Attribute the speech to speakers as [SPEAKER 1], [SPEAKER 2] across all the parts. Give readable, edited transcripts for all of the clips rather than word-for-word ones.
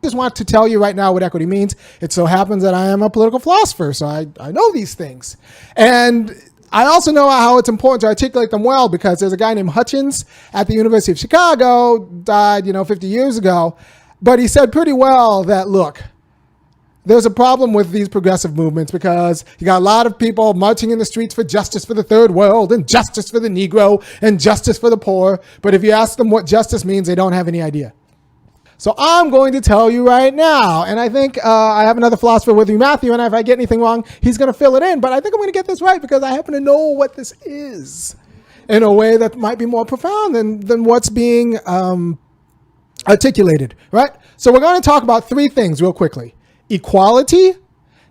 [SPEAKER 1] just want to tell you right now what equity means. It so happens that I am a political philosopher, so I know these things. And I also know how it's important to articulate them well, because there's a guy named Hutchins at the University of Chicago, died, 50 years ago, but he said pretty well that, look, there's a problem with these progressive movements because you got a lot of people marching in the streets for justice for the third world and justice for the Negro and justice for the poor. But if you ask them what justice means, they don't have any idea. So I'm going to tell you right now, and I think I have another philosopher with me, Matthew, and if I get anything wrong, he's going to fill it in. But I think I'm going to get this right because I happen to know what this is in a way that might be more profound than what's being articulated, right? So we're going to talk about three things real quickly: equality,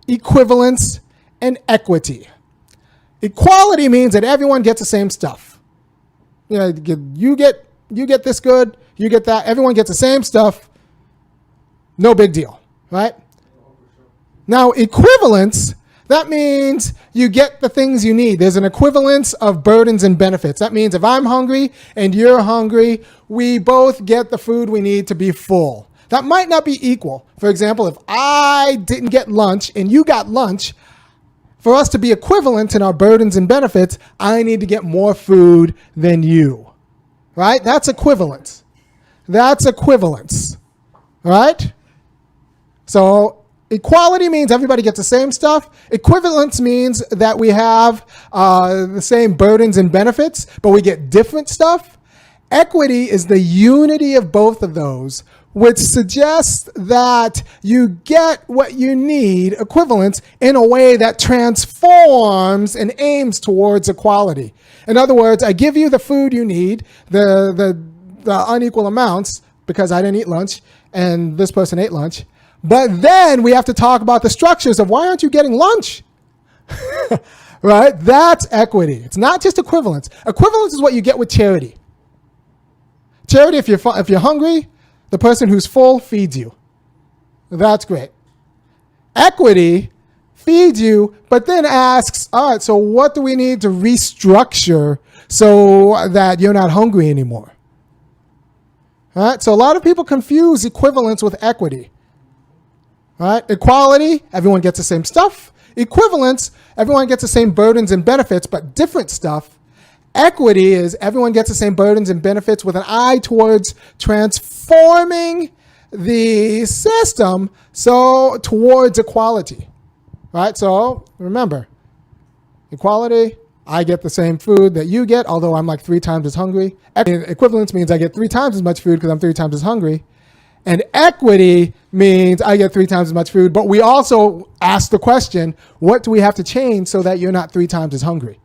[SPEAKER 1] equivalence, and equity. Equality means that everyone gets the same stuff. You get this good, you get that, everyone gets the same stuff, no big deal, right? Now, equivalence, that means you get the things you need. There's an equivalence of burdens and benefits. That means if I'm hungry and you're hungry, we both get the food we need to be full. That might not be equal. For example, if I didn't get lunch and you got lunch, for us to be equivalent in our burdens and benefits, I need to get more food than you, right? That's equivalence. That's equivalence, right? So equality means everybody gets the same stuff. Equivalence means that we have the same burdens and benefits, but we get different stuff. Equity is the unity of both of those, which suggests that you get what you need, equivalence, in a way that transforms and aims towards equality. In other words, I give you the food you need, the unequal amounts, because I didn't eat lunch and this person ate lunch. But then we have to talk about the structures of why aren't you getting lunch? Right? That's equity. It's not just equivalence. Equivalence is what you get with charity. Charity, if you're hungry, the person who's full feeds you. That's great. Equity feeds you, but then asks, all right, so what do we need to restructure so that you're not hungry anymore? All right, so a lot of people confuse equivalence with equity. All right, equality, everyone gets the same stuff. Equivalence, everyone gets the same burdens and benefits, but different stuff. Equity is everyone gets the same burdens and benefits with an eye towards transforming the system towards equality, right? So remember, equality, I get the same food that you get, although I'm like 3 times as hungry. Equivalence means I get 3 times as much food because I'm 3 times as hungry. And equity means I get 3 times as much food, but we also ask the question, what do we have to change so that you're not 3 times as hungry?